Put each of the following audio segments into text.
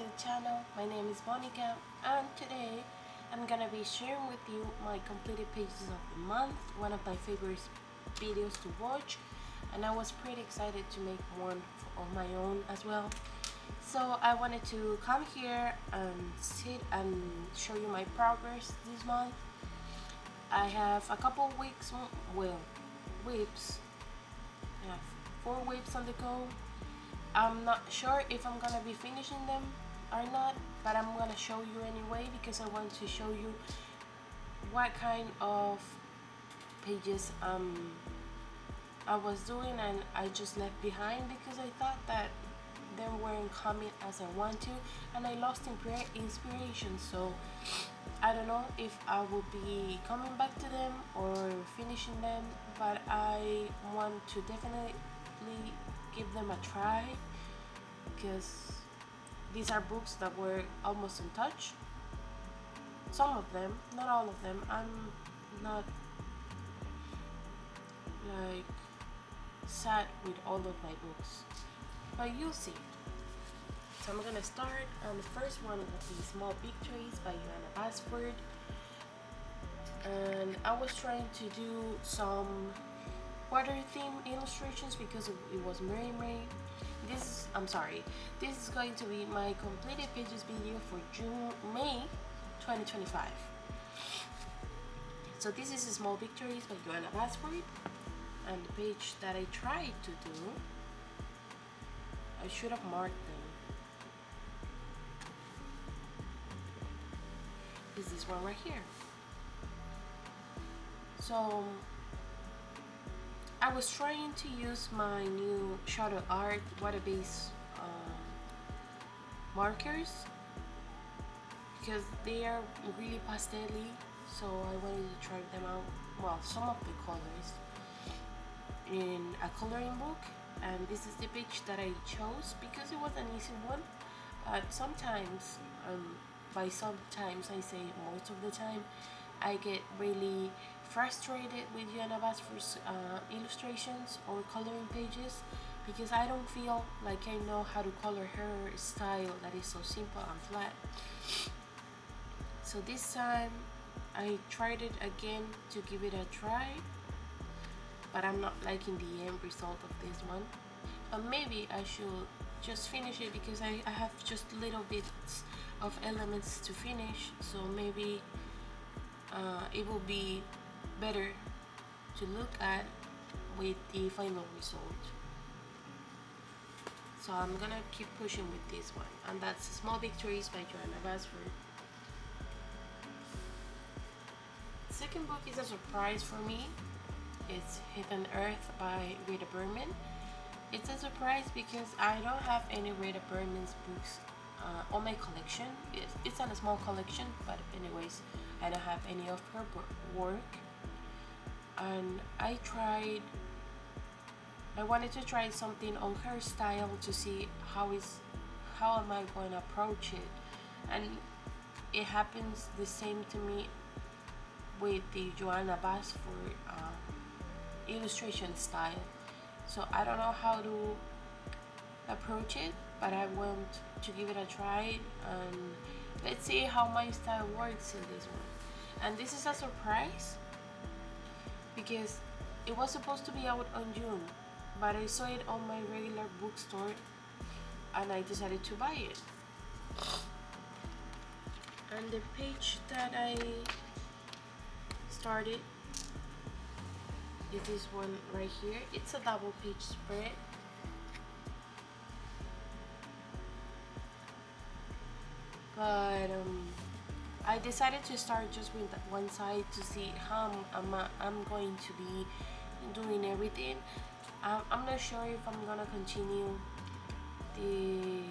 to the channel. My name is Monica and today I'm gonna be sharing with you my completed pages of the month, one of my favorite videos to watch, and I was pretty excited to make one of my own as well. So I wanted to come here and sit and show you my progress this month. I have a couple weeks, whips. I have 4 whips on the go. I'm not sure if I'm gonna be finishing them or not, but I'm gonna show you anyway because I want to show you what kind of pages I was doing and I just left behind because I thought that they weren't coming as I want to, and I lost inspiration. So I don't know if I will be coming back to them or finishing them, but I want to definitely give them a try because these are books that were almost untouched. Some of them, not all of them. I'm not like sad with all of my books, but you'll see. So I'm gonna start on the first one with the Small Victories by Joanna Basford, and I was trying to do some water theme illustrations because it was Mermaid. This is going to be my completed pages video for May 2025. So this is Small Victories by Joanna Basford, and the page that I tried to do, I should have marked them, is this one right here. So I was trying to use my new shadow art water-based markers because they are really pastel-y, so I wanted to try them out, well, some of the colors in a coloring book, and this is the page that I chose because it was an easy one. Sometimes, by sometimes I say most of the time, I get really frustrated with Joanna Basford's illustrations or coloring pages because I don't feel like I know how to color her style that is so simple and flat. So this time I tried it again to give it a try, but I'm not liking the end result of this one. But maybe I should just finish it because I have just little bits of elements to finish, so maybe it will be better to look at with the final result. So I'm gonna keep pushing with this one, and that's Small Victories by Joanna Basford. The second book is a surprise for me. It's Hidden Earth by Rita Berman. It's a surprise because I don't have any Rita Berman's books on my collection. It's on a small collection, but anyways, I don't have any of her work. And I wanted to try something on her style to see how am I going to approach it, and it happens the same to me with the Joanna Basford illustration style. So I don't know how to approach it, but I want to give it a try, and let's see how my style works in this one. And this is a surprise because it was supposed to be out on June, but I saw it on my regular bookstore and I decided to buy it. And the page that I started is this one right here. It's a double page spread. But I decided to start just with one side to see how I'm going to be doing everything. I'm not sure if I'm gonna continue the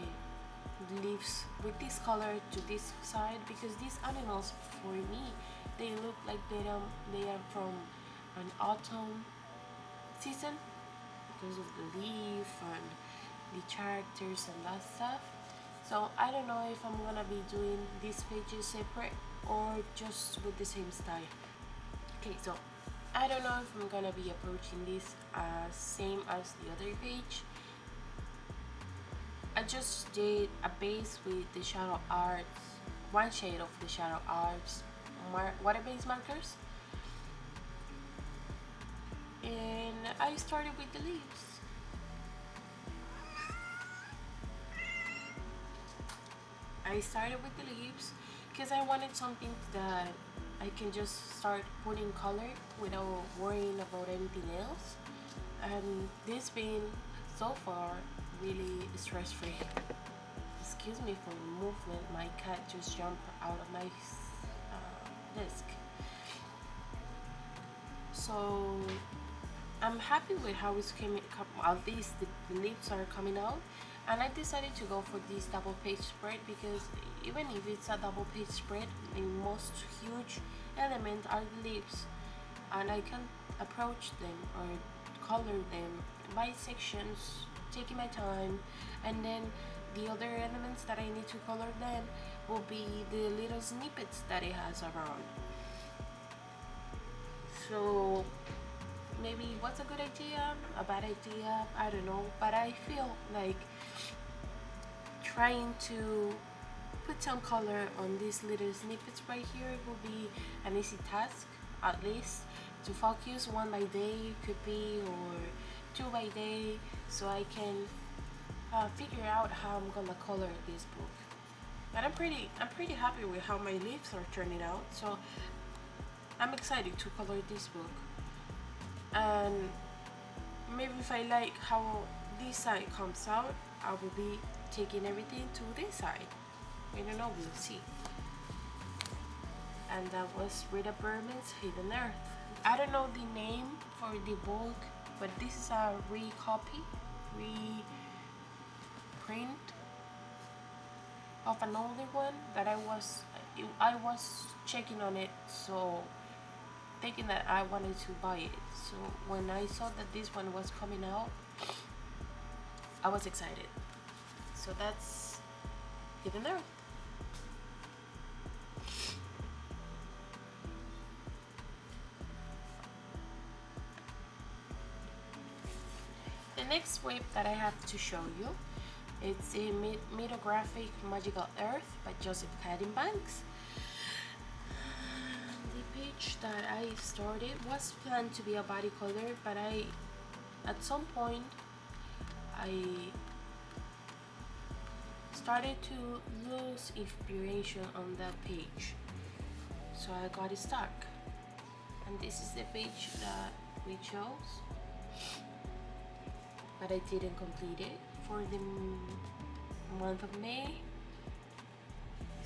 leaves with this color to this side because these animals, for me, they look like they are from an autumn season because of the leaf and the characters and that stuff. So I don't know if I'm gonna be doing these pages separate or just with the same style. Okay, so I don't know if I'm gonna be approaching this same as the other page. I just did a base with the shadow arts, one shade of the shadow arts water-based markers, and I started with the leaves. Because I wanted something that I can just start putting color without worrying about anything else, and this been so far really stress-free. Excuse me for the movement, my cat just jumped out of my desk. So I'm happy with how it's coming. At least the leaves are coming out, and I decided to go for this double page spread because even if it's a double page spread, the most huge element are the leaves, and I can approach them or color them by sections, taking my time, and then the other elements that I need to color them will be the little snippets that it has around. So maybe what's a good idea, a bad idea, I don't know, but I feel like trying to put some color on these little snippets right here will be an easy task, at least to focus one by day, could be, or two by day, so I can figure out how I'm gonna color this book. And I'm pretty happy with how my leaves are turning out, so I'm excited to color this book. And maybe if I like how this side comes out, I will be taking everything to this side. I don't know, we'll see. And that was Rita Berman's Hidden Earth. I don't know the name for the book, but this is a reprint of an older one that I was checking on it, so thinking that I wanted to buy it. So when I saw that this one was coming out, I was excited. So that's Hidden Earth. The next web that I have to show you, it's a mythographic Magical Earth by Joseph Caddenbanks. The page that I started was planned to be a body color, but at some point I started to lose inspiration on that page, so I got stuck. And this is the page that we chose, but I didn't complete it for the month of May.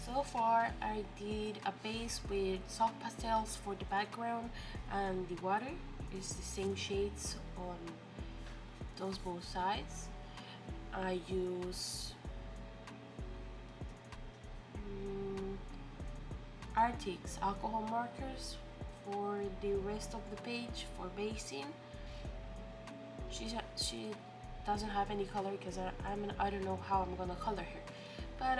So far I did a base with soft pastels for the background, and the water is the same shades on those both sides. I use Arctic's alcohol markers for the rest of the page for basing. She doesn't have any color because I don't know how I'm gonna color her, but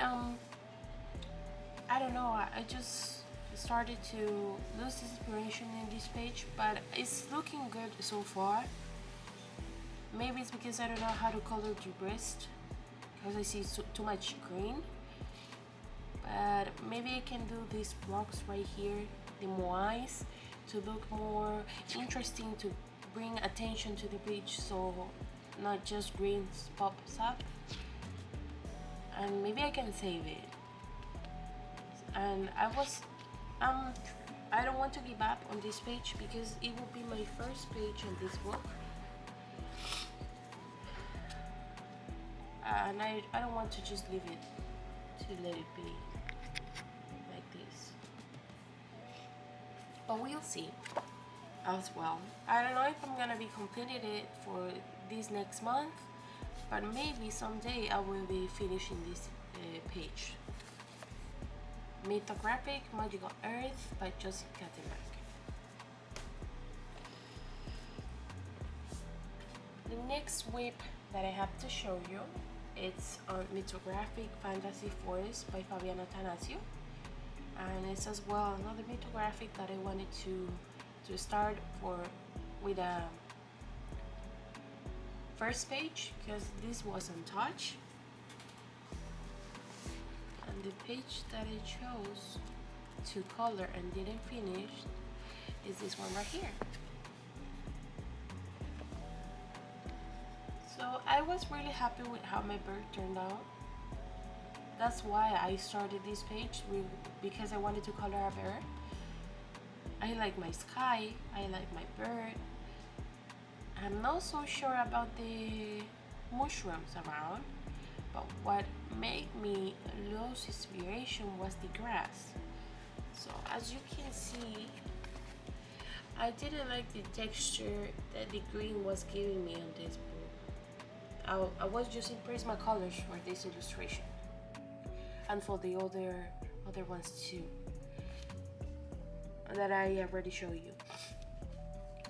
I don't know, I just started to lose inspiration in this page, but it's looking good so far. Maybe it's because I don't know how to color the wrist because I see too much green, but maybe I can do these blocks right here, the moais, to look more interesting, to bring attention to the page, so not just green pops up, and maybe I can save it. And I don't want to give up on this page because it will be my first page on this book, and I don't want to just leave it to let it be like this, but we'll see as well. I don't know if I'm gonna be completing it for this next month, but maybe someday I will be finishing this page. Mythographic Magical Earth by Joseph Caddenbanks. The next whip that I have to show you, it's on Mythographic Fantasy Forest by Fabiana Tanasio, and it's as well another mythographic that I wanted to start with a first page because this was untouched. the page that I chose to color and didn't finish is this one right here. So I was really happy with how my bird turned out. That's why I started this page, because I wanted to color a bird. I like my sky, I like my bird. I'm not so sure about the mushrooms around, but what made me lose inspiration was the grass. So as you can see, I didn't like the texture that the green was giving me on this book. I was using Prismacolors for this illustration, and for the other ones too, that I already showed you.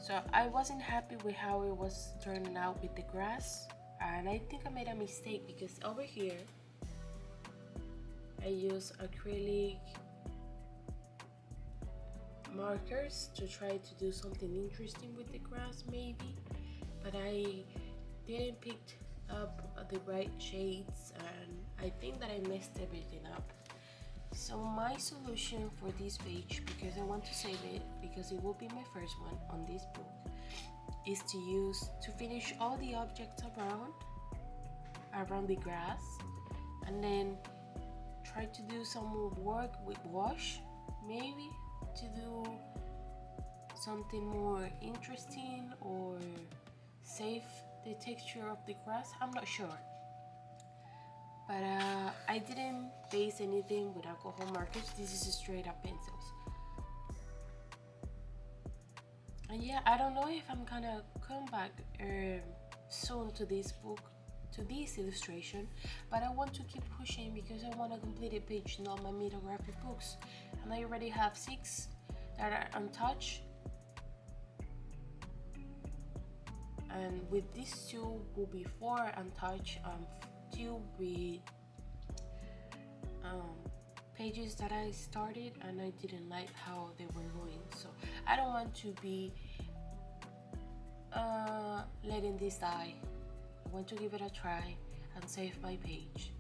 So I wasn't happy with how it was turning out with the grass, and I think I made a mistake, because over here I use acrylic markers to try to do something interesting with the grass maybe, but I didn't pick up the right shades, and I think that I messed everything up. So my solution for this page, because I want to save it because it will be my first one on this book, is to finish all the objects around the grass, and then try to do some work with wash, maybe to do something more interesting or save the texture of the grass. I'm not sure, but I didn't base anything with alcohol markers. This is straight up pencils. And yeah, I don't know if I'm gonna come back soon to this book, to this illustration, but I want to keep pushing because I want to complete a page in all my mythographic books, and I already have 6 that are untouched, and with these 2 will be 4 untouched, 2 with pages that I started and I didn't like how they were going. So I don't want to be letting this die. I want to give it a try and save my page.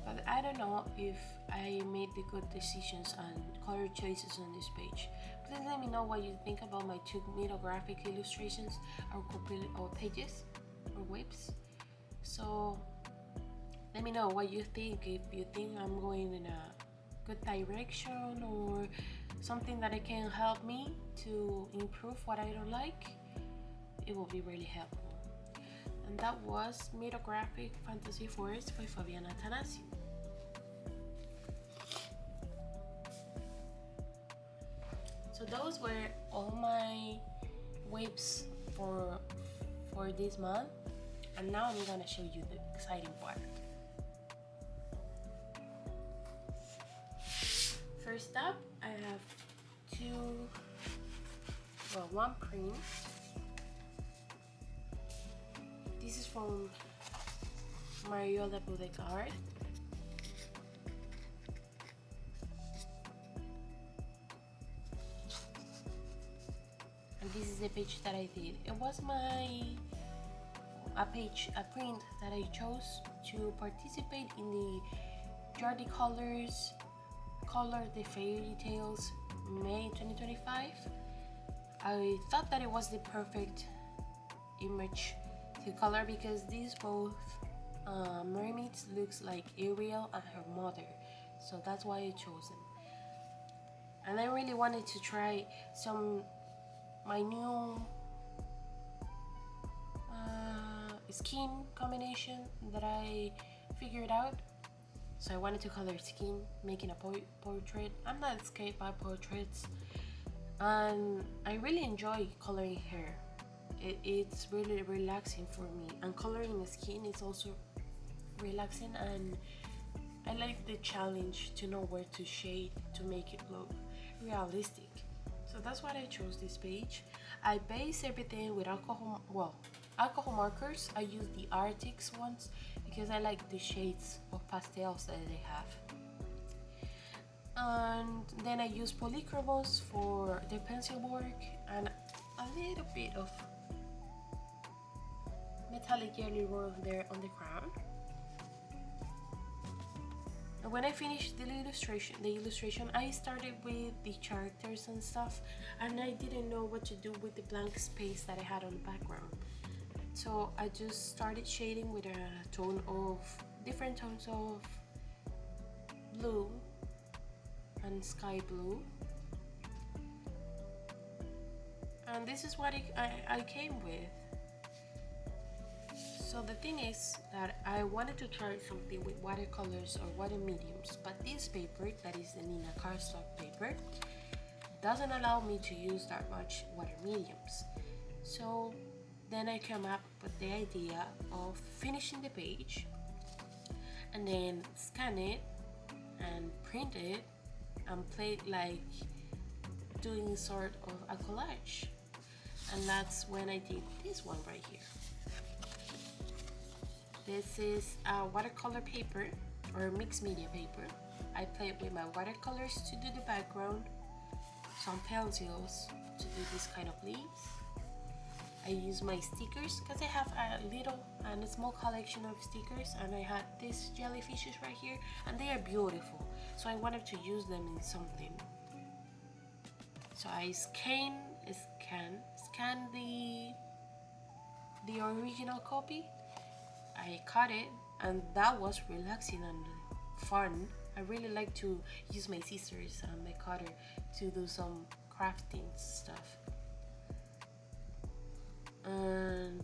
But I don't know if I made the good decisions and color choices on this page. Please let me know what you think about my 2 mythographic illustrations or pages or whips. So let me know what you think, if you think I'm going in a good direction or something that can help me to improve what I don't like. It will be really helpful. And that was Mythographic Fantasy Forest by Fabiana Tanasi. So those were all my whips for this month, and now I'm gonna show you the exciting part. First up, I have one print. This is from MariolaBudekArt. And this is the page that I did. It was a print that I chose to participate in the Jordi Colors Color the Fairy Tales May 2025. I thought that it was the perfect image to color because these both mermaids looks like Ariel and her mother, so that's why I chose them. And I really wanted to try my new skin combination that I figured out. So I wanted to color skin, making a portrait. I'm not scared by portraits, and I really enjoy coloring hair. It's really relaxing for me, and coloring the skin is also relaxing, and I like the challenge to know where to shade to make it look realistic. So that's why I chose this page. I base everything with alcohol markers. I use the Arctics ones because I like the shades of pastels that they have. And then I use polychromos for the pencil work and a little bit of metallic jelly roll there on the crown. when I finished the illustration, I started with the characters and stuff, and I didn't know what to do with the blank space that I had on the background. So I just started shading with different tones of blue and sky blue, and this is what I came with. So the thing is that I wanted to try something with watercolors or water mediums, but this paper, that is the Nina cardstock paper, doesn't allow me to use that much water mediums. So then I came up with the idea of finishing the page and then scan it and print it and play it like doing sort of a collage. And that's when I did this one right here. This is a watercolor paper or mixed media paper. I played with my watercolors to do the background, some pencils to do this kind of leaves. I use my stickers because I have a small collection of stickers, and I had these jellyfishes right here, and they are beautiful. So I wanted to use them in something. So I scan the original copy. I cut it, and that was relaxing and fun. I really like to use my scissors and my cutter to do some crafting stuff. And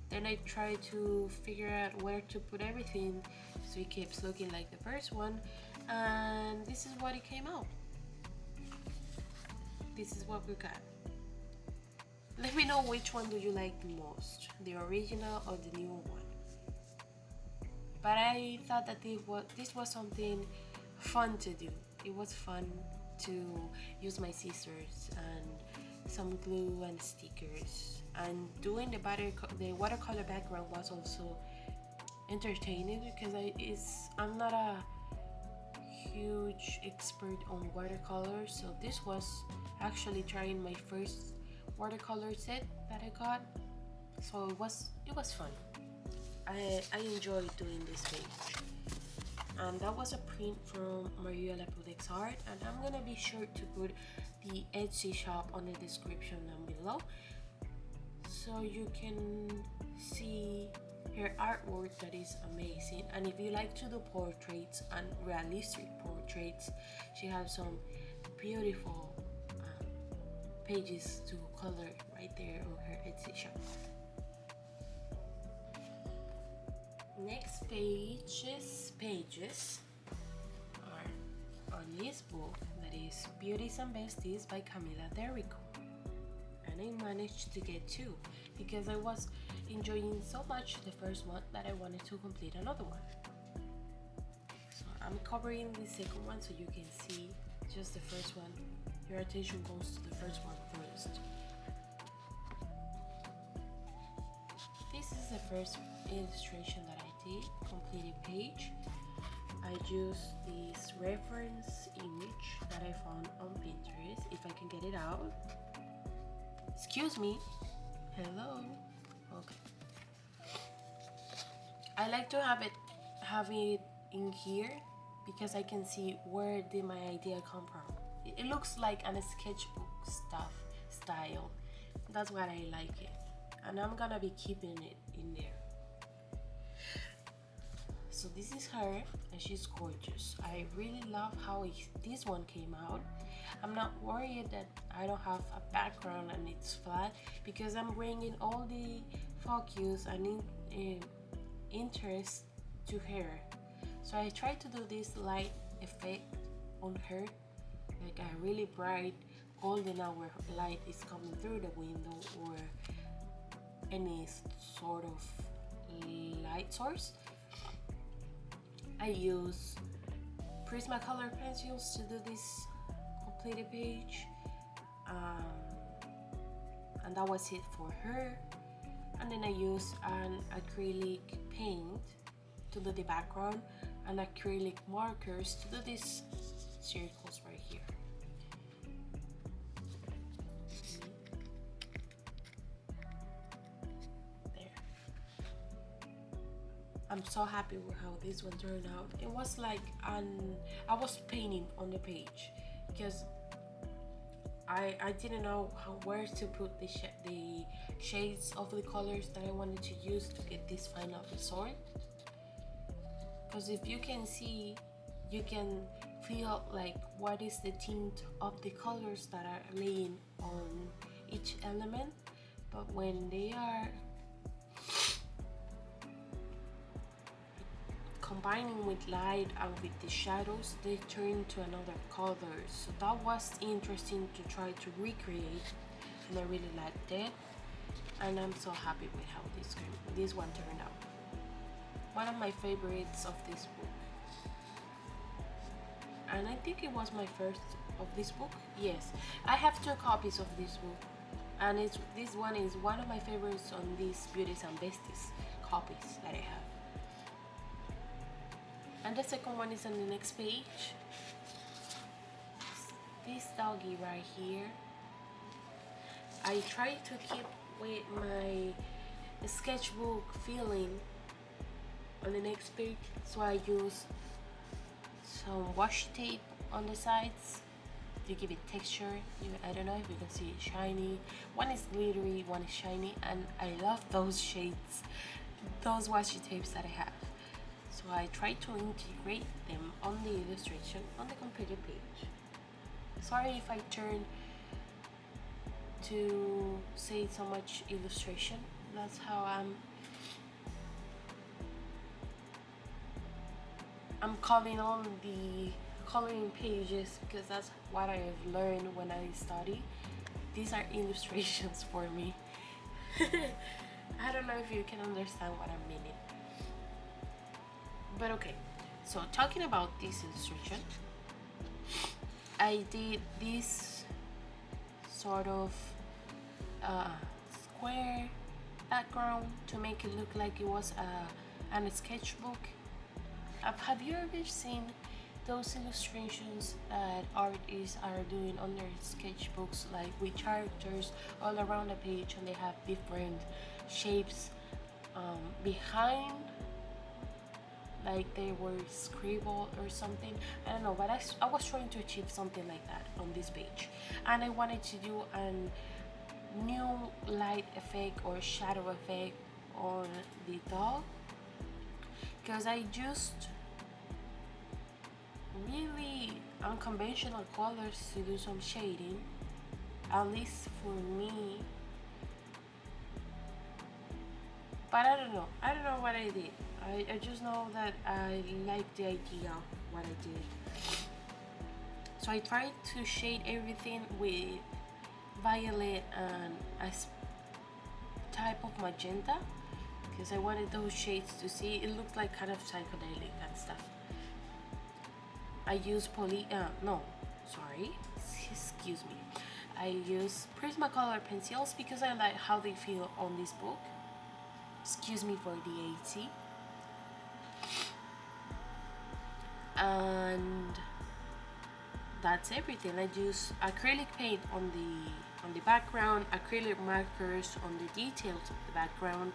then I try to figure out where to put everything so it keeps looking like the first one, and this is what it came out. This is what we got. Let me know which one do you like the most, the original or the new one. But I thought that this was something fun to do. It was fun to use my scissors and some glue and stickers, and doing the watercolor background was also entertaining because I'm not a huge expert on watercolor, so this was actually trying my first watercolor set that I got, so it was fun. I enjoyed doing this page, and that was a print from MariolaBudekArt, and I'm gonna be sure to put the Etsy shop on the description down below so you can see her artwork that is amazing. And if you like to do portraits and realistic portraits, she has some beautiful pages to color right there on her Etsy shop. Next pages are on this book that is Beauties and Beasties by Camila Derrico, and I managed to get two because I was enjoying so much the first one that I wanted to complete another one. So I'm covering the second one so you can see just the first one. Your attention goes to the first one first. This is the first illustration that I did, completed page. I used this reference image that I found on Pinterest, if I can get it out. Excuse me. Hello. Okay. I like to have it in here because I can see where did my idea come from. It looks like a sketchbook style. That's why I like it, and I'm gonna be keeping it in there. So this is her, and she's gorgeous. I really love how this one came out. I'm not worried that I don't have a background and it's flat because I'm bringing all the focus and interest to her. So I try to do this light effect on her, like a really bright golden hour light is coming through the window or any sort of light source. I use Prismacolor pencils to do this completed page, and that was it for her. And then I use an acrylic paint to do the background and acrylic markers to do these circles right here. I'm so happy with how this one turned out. It was like I was painting on the page because I didn't know where to put the shades of the colors that I wanted to use to get this final result. Because if you can see, you can feel like what is the tint of the colors that are laying on each element. But when they are combining with light and with the shadows, they turn to another color. So that was interesting to try to recreate, and I really liked it, and I'm so happy with how this one turned out. One of my favorites of this book, and I think it was my first of this book. Yes, I have 2 copies of this book, and this one is one of my favorites on these Beauties and Beasties copies that I have. And the second one is on the next page. This doggy right here. I try to keep with my sketchbook feeling on the next page, so I use some washi tape on the sides to give it texture. I don't know if you can see it shiny. One is glittery, one is shiny, and I love those shades, those washi tapes that I have. So I try to integrate them on the illustration on the completed page. Sorry if I turn to say so much illustration. That's how I'm calling on the coloring pages, because that's what I've learned when I study. These are illustrations for me. I don't know if you can understand what I'm meaning. But okay, so talking about this illustration, I did this sort of square background to make it look like it was a sketchbook. Have you ever seen those illustrations that artists are doing on their sketchbooks, like with characters all around the page, and they have different shapes behind, like they were scribbled or something? I don't know, but I was trying to achieve something like that on this page, and I wanted to do a new light effect or shadow effect on the dog, because I used really unconventional colors to do some shading, at least for me. But I don't know what I did. I just know that I like the idea of what I did. So I tried to shade everything with violet and a type of magenta, because I wanted those shades to see. It looked like kind of psychedelic and stuff. I use excuse me. I use Prismacolor pencils because I like how they feel on this book. Excuse me for the AC. And that's everything. I use acrylic paint on the background, acrylic markers on the details of the background,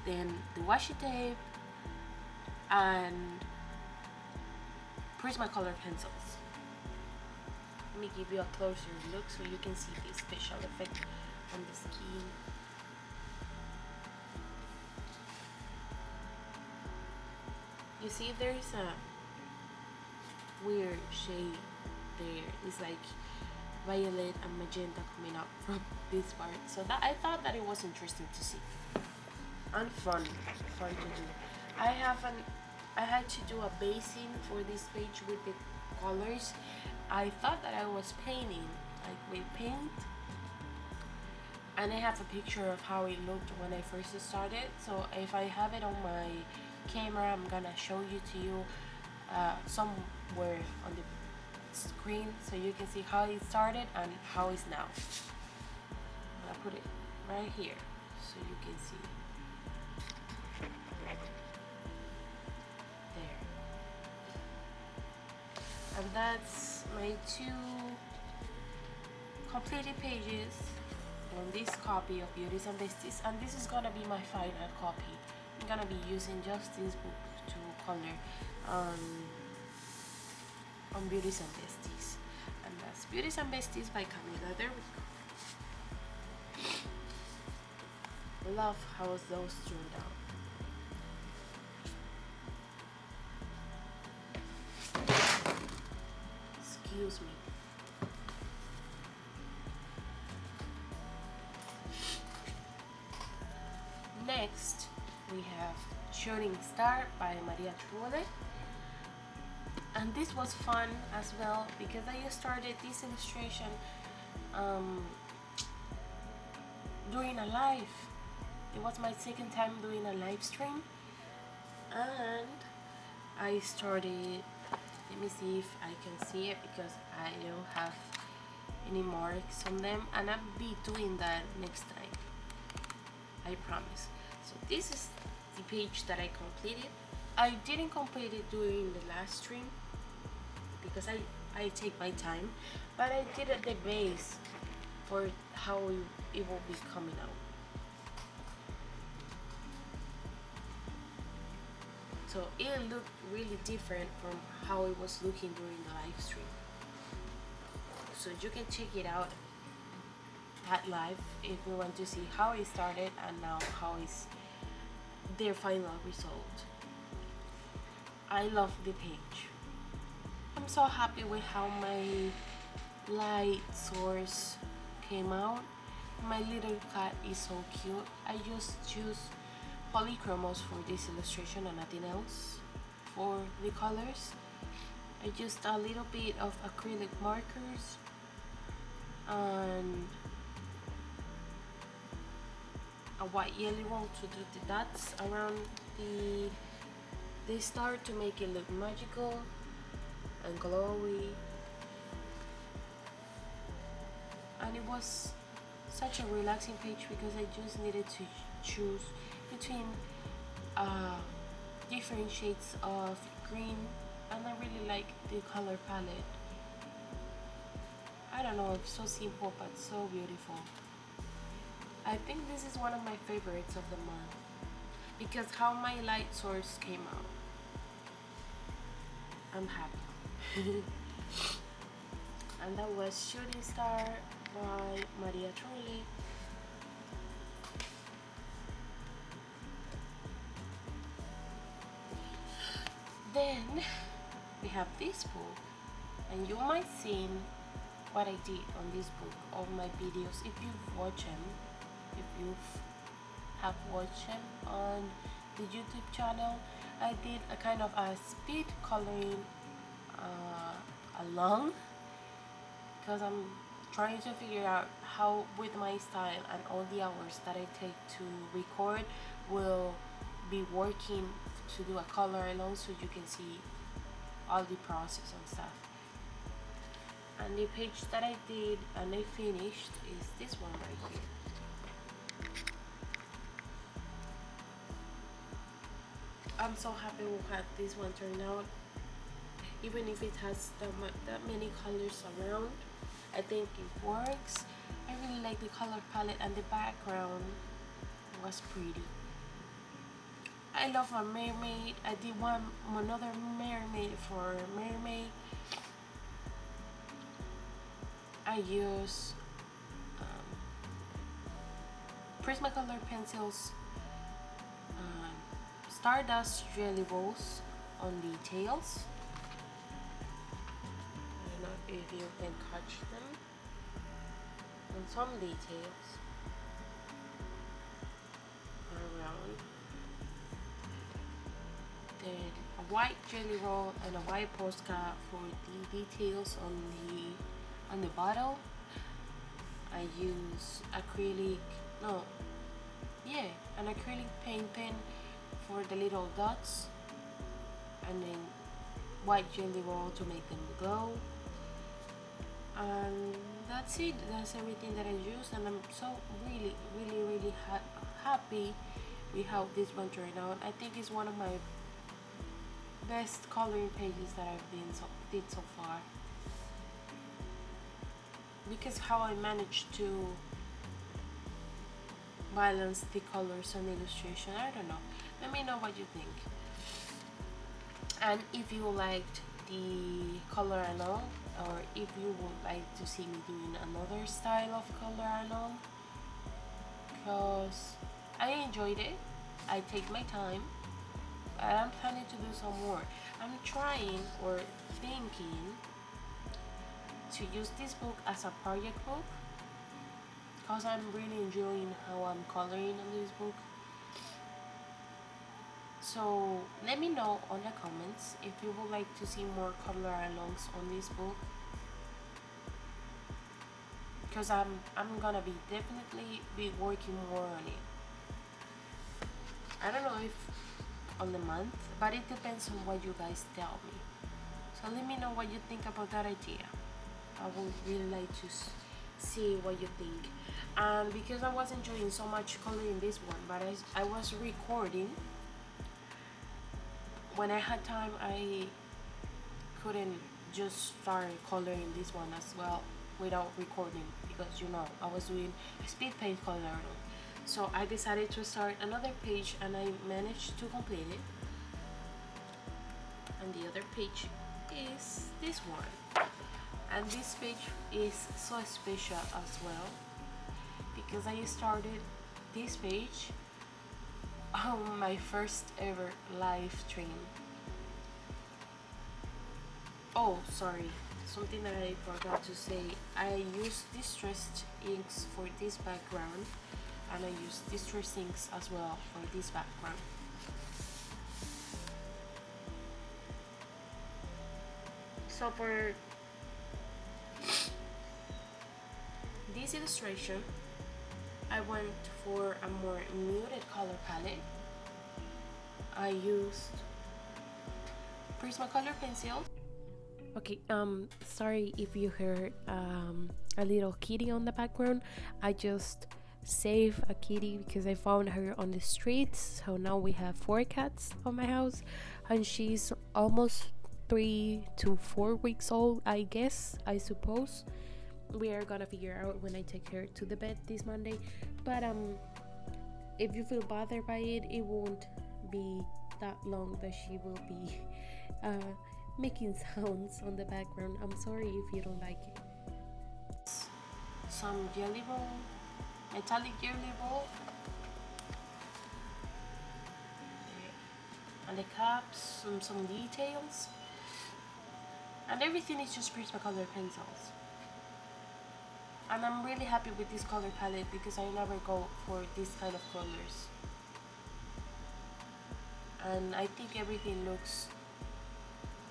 then the washi tape, and Prismacolor pencils. Let me give you a closer look so you can see the special effect on the skin. You see there's a weird shade there. It's like violet and magenta coming up from this part. So that I thought that it was interesting to see and fun to do. I had to do a basing for this page with the colors. I thought that I was painting like with paint, and I have a picture of how it looked when I first started. So if I have it on my camera, I'm gonna show you somewhere on the screen so you can see how it started and how it's now. I'm gonna put it right here so you can see. There. And that's my 2 completed pages on this copy of Beauties and Beasties, and this is gonna be my final copy I'm gonna be using just this book to color on Beauties and Beasties, and that's Beauties and Beasties by Camila. There we go. Love how those turned out. Excuse me. Next, we have Shooting Star by MariolaBudekArt, and this was fun as well because I just started this illustration doing a live. It was my second time doing a live stream, and I started, let me see if I can see it because I don't have any marks on them, and I'll be doing that next time, I promise. So this is the page that I completed. I didn't complete it during the last stream because I take my time, but I did the base for how it will be coming out. So it looked really different from how it was looking during the live stream. So you can check it out at live if you want to see how it started and now how is their final result. I love the page. I'm so happy with how my light source came out. My little cat is so cute. I just choose polychromos for this illustration and nothing else for the colors. I used a little bit of acrylic markers and a white yellow to do the dots around the star to make it look magical and glowy. And it was such a relaxing page because I just needed to choose between different shades of green, and I really like the color palette. I don't know, it's so simple but so beautiful. I think this is one of my favorites of the month because how my light source came out. I'm happy. And that was Shooting Star by MariolaBudekArt. Then we have this book, and you might see what I did on this book, all my videos. If you've watched them, if you have watched them on the YouTube channel, I did a kind of a speed coloring along because I'm trying to figure out how with my style and all the hours that I take to record will be working to do a color along so you can see all the process and stuff. And the page that I did and I finished is this one right here. I'm so happy with how this one turned out. Even if it has that many colors around, I think it works. I really like the color palette and the background was pretty. I love my mermaid. I did another mermaid for Mermaid. I use Prismacolor pencils, Stardust jelly rolls on the tails. I don't know if you can catch them on some details around. Then a white jelly roll and a white postcard for the details on the bottle. I use an acrylic paint pen for the little dots, and then white jelly roll to make them glow. And that's it. That's everything that I used, and I'm so really happy with how this one turned out. I think it's one of my best coloring pages that I've did so far, because how I managed to balance the colors on the illustration. I don't know. Let me know what you think. And if you liked the color along, or if you would like to see me doing another style of color along, because I enjoyed it. I take my time, but I'm planning to do some more. I'm trying or thinking to use this book as a project book, because I'm really enjoying how I'm coloring on this book. So let me know on the comments if you would like to see more color alongs on this book, because I'm gonna be definitely be working more on it. I don't know if on the month, but it depends on what you guys tell me. So let me know what you think about that idea. I would really like to see what you think. And because I was enjoying so much coloring this one, but I was recording when I had time, I couldn't just start coloring this one as well without recording, because you know I was doing speed paint coloring. So I decided to start another page, and I managed to complete it. And the other page is this one, and this page is so special as well, because I started this page on my first ever live stream. Oh, sorry, something that I forgot to say. I used distressed inks for this background, and I used distressed inks as well for this background. So for this illustration, I went for a more muted color palette. I used Prismacolor pencils. Okay, sorry if you heard a little kitty on the background. I just saved a kitty because I found her on the streets. So now we have 4 cats on my house, and she's almost 3 to 4 weeks old, I guess, I suppose. We are gonna figure out when I take her to the bed this Monday. But if you feel bothered by it, it won't be that long that she will be making sounds on the background. I'm sorry if you don't like it. Some jelly roll, metallic jelly roll, and the caps, some details, and everything is just Prismacolor pencils. And I'm really happy with this color palette because I never go for this kind of colors, and I think everything looks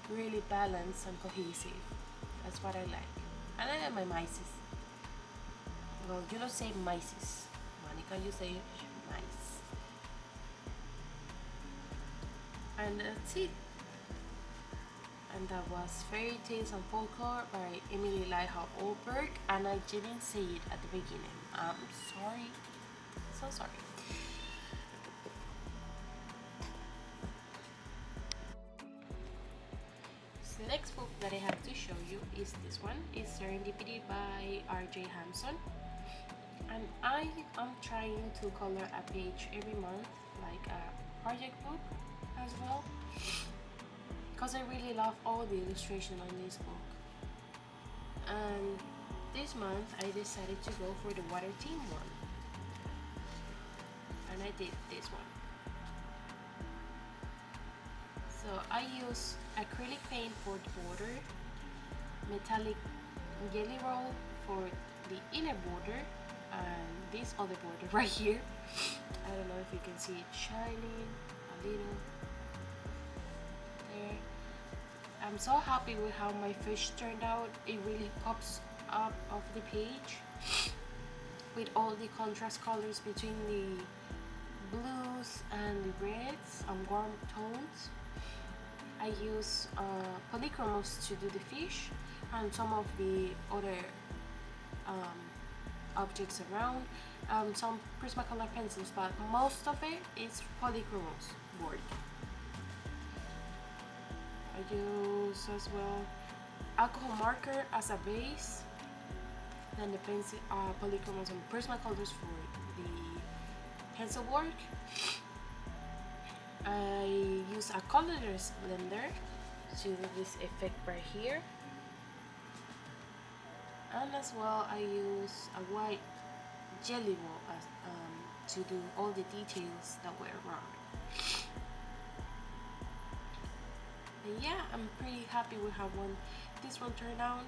really balanced and cohesive. That's what I like. And I like my mice. Well, you don't say mice, Monica, you say mice. And that's it. And that was Fairy Tales and Folklore by Emily Lyha Oldberg, and I didn't say it at the beginning. I'm sorry. So sorry. The next book that I have to show you is this one. It's Serendipity by R.J. Hampson. And I am trying to color a page every month, like a project book as well, because I really love all the illustration on this book. And this month I decided to go for the water theme one, and I did this one. So I use acrylic paint for the border, metallic jelly roll for the inner border, and this other border right here. I don't know if you can see it shining a little there. I'm so happy with how my fish turned out. It really pops up of the page with all the contrast colors between the blues and the reds and warm tones. I use polychromos to do the fish and some of the other objects around, some Prismacolor pencils, but most of it is polychromos board. I use as well alcohol marker as a base, then the pencil, polychromos and Prismacolors for the pencil work. I use a colorless blender to do this effect right here, and as well I use a white jelly roll to do all the details that were around. And yeah, I'm pretty happy with how this one turned out.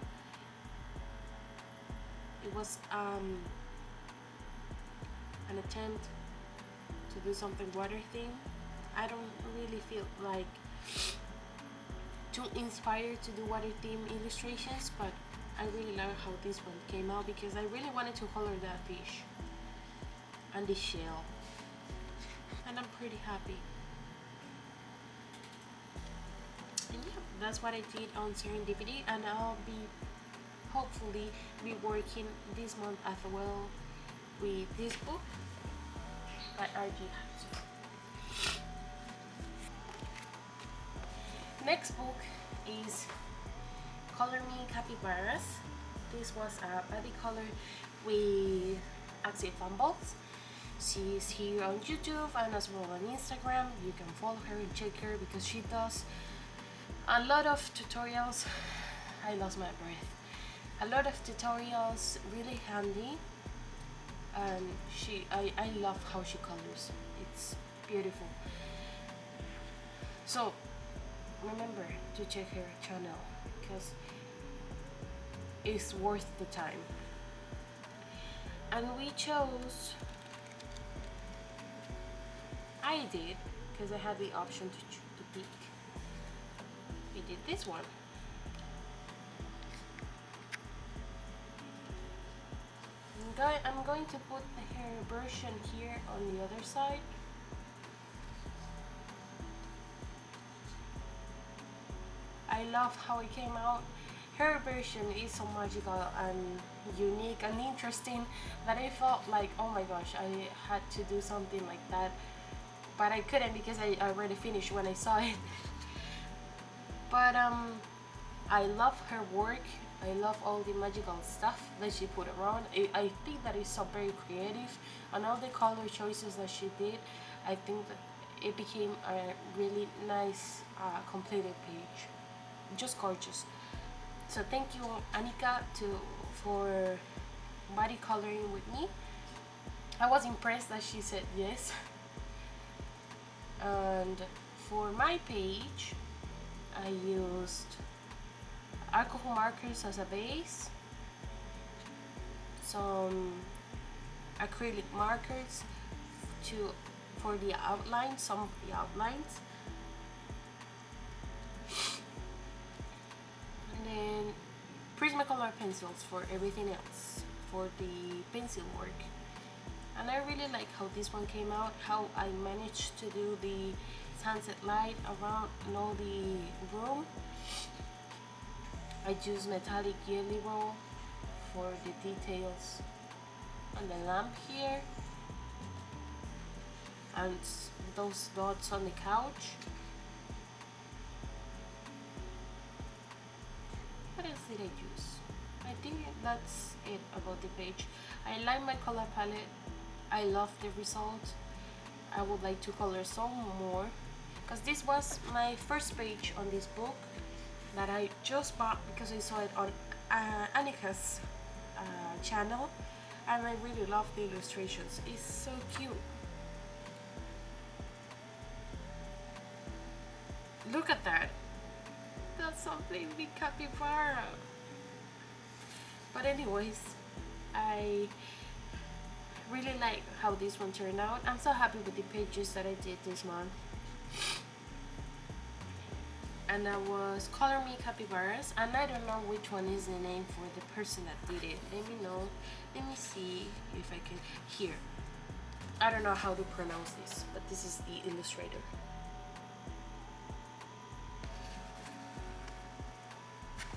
It was an attempt to do something water theme. I don't really feel like too inspired to do water theme illustrations, but I really love how this one came out because I really wanted to color that fish and the shell, and I'm pretty happy. And yeah, that's what I did on Serendipity, and I'll be hopefully be working this month as well with this book by RG. Next book is ME Capybaras. This was a body color with Axie Fumbles. She's here on YouTube and as well on Instagram. You can follow her and check her because she does a lot of tutorials. I lost my breath. A lot of tutorials, really handy, and I love how she colors. It's beautiful. So remember to check her channel because it's worth the time. And we chose, I did, because I had the option to pick. We did this one. I'm going to put her version here on the other side. I love how it came out. Her version is so magical and unique and interesting that I felt like, oh my gosh, I had to do something like that, but I couldn't because I already finished when I saw it. But I love her work. I love all the magical stuff that she put around. I think that is so very creative, and all the color choices that she did, I think that it became a really nice completed page. Just gorgeous. So thank you, Anika, for body coloring with me. I was impressed that she said yes. And for my page, I used alcohol markers as a base, some acrylic markers for the outline, some of the outlines, and then Prismacolor pencils for everything else, for the pencil work. And I really like how this one came out, how I managed to do the sunset light around all the room. I used metallic jelly roll for the details on the lamp here, and those dots on the couch. What else did I use? I think that's it about the page. I like my color palette. I love the result. I would like to color some more because this was my first page on this book that I just bought because I saw it on Annika's channel, and I really love the illustrations. It's so cute. Look at that. That's something big capybara. But anyways, I really like how this one turned out. I'm so happy with the pages that I did this month. And that was ME Capybaras, and I don't know which one is the name for the person that did it. Let me know. Let me see if I can. Here. I don't know how to pronounce this, but this is the illustrator.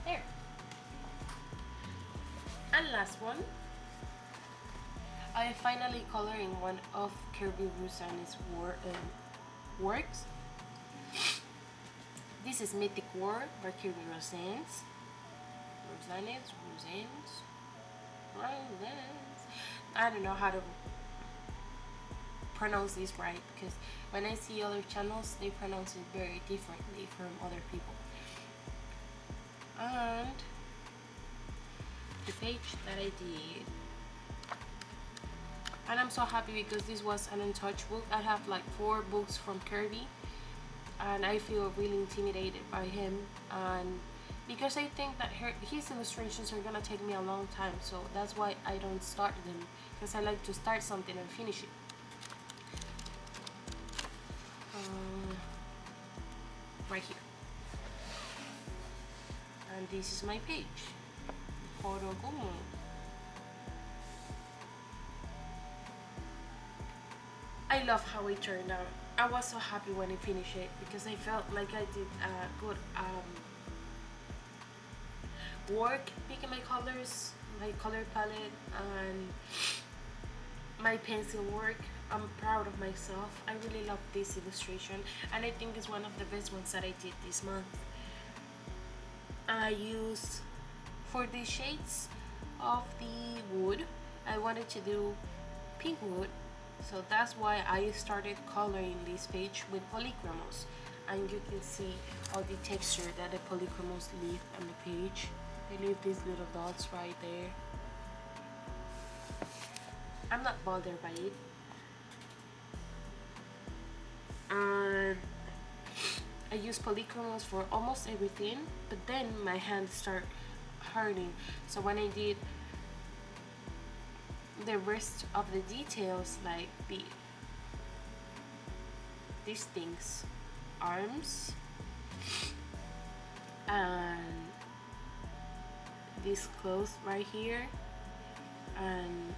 There. And last one. I finally coloring one of Kirby Rusan's works. This is Mythic World by Kirby Rosans. I don't know how to pronounce this right, because when I see other channels, they pronounce it very differently from other people. And the page that I did, and I'm so happy because this was an untouched book. I have like 4 books from Kirby, and I feel really intimidated by him, and because I think that his illustrations are gonna take me a long time, so that's why I don't start them, because I like to start something and finish it. Right here, and this is my page. Horogumo. I love how it turned out. I was so happy when I finished it because I felt like I did a good work picking my colors, my color palette, and my pencil work. I'm proud of myself. I really love this illustration, and I think it's one of the best ones that I did this month. I used, for the shades of the wood, I wanted to do pink wood, so that's why I started coloring this page with polychromos, and you can see all the texture that the polychromos leave on the page. They leave these little dots right there. I'm not bothered by it. And I use polychromos for almost everything, but then my hands start hurting. So when I did the rest of the details, like these things, arms, and this clothes right here, and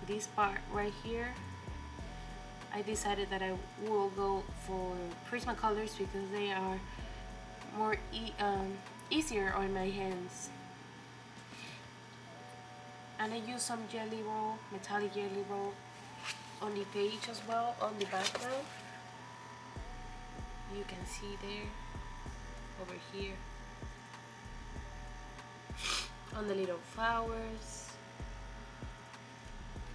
this part right here, I decided that I will go for Prismacolors because they are more easier on my hands. And I use some jelly roll, metallic jelly roll on the page as well, on the background. You can see there, over here, on the little flowers,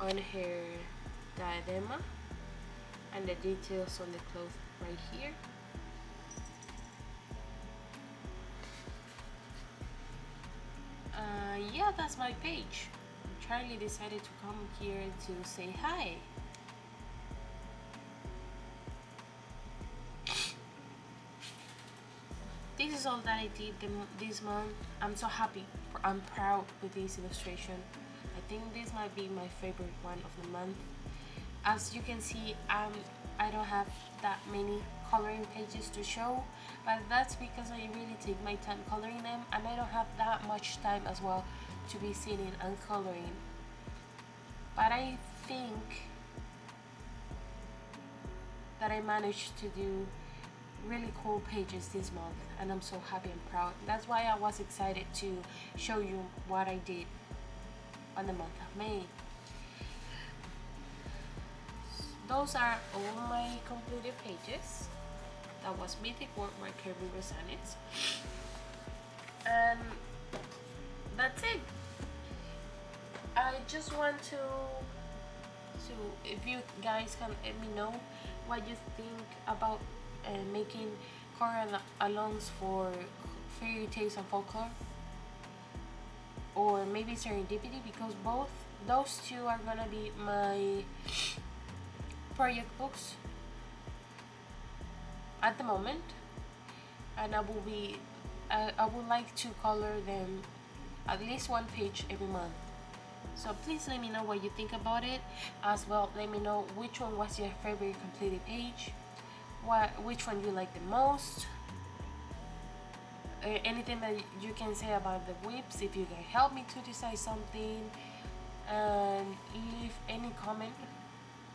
on her diadema, and the details on the cloth right here. Yeah, that's my page. Charlie decided to come here to say hi. This is all that I did this month. I'm so happy. I'm proud with this illustration. I think this might be my favorite one of the month. As you can see, I don't have that many coloring pages to show, but that's because I really take my time coloring them, and I don't have that much time as well to be sitting and coloring. But I think that I managed to do really cool pages this month, and I'm so happy and proud. That's why I was excited to show you what I did on the month of May. Those are all my completed pages. That was Mythic World by Capybaras, and that's it. I just want to if you guys can let me know what you think about making choral alongs for Fairy Tales and Folklore, or maybe Serendipity, because both those two are gonna be my project books at the moment, and I would like to color them at least one page every month. So please let me know what you think about it. As well, let me know which one was your favorite completed page, which one you like the most, anything that you can say about the whips, if you can help me to decide something, and leave any comment.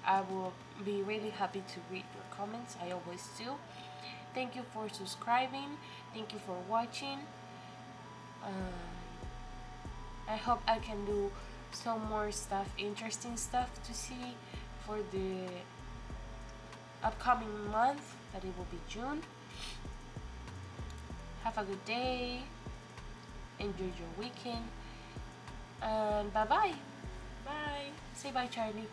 I will be really happy to read your comments. I always do. Thank you for subscribing. Thank you for watching. I hope I can do some more stuff, interesting stuff to see for the upcoming month, that it will be June. Have a good day. Enjoy your weekend. And bye bye. Bye. Say bye, Charlie.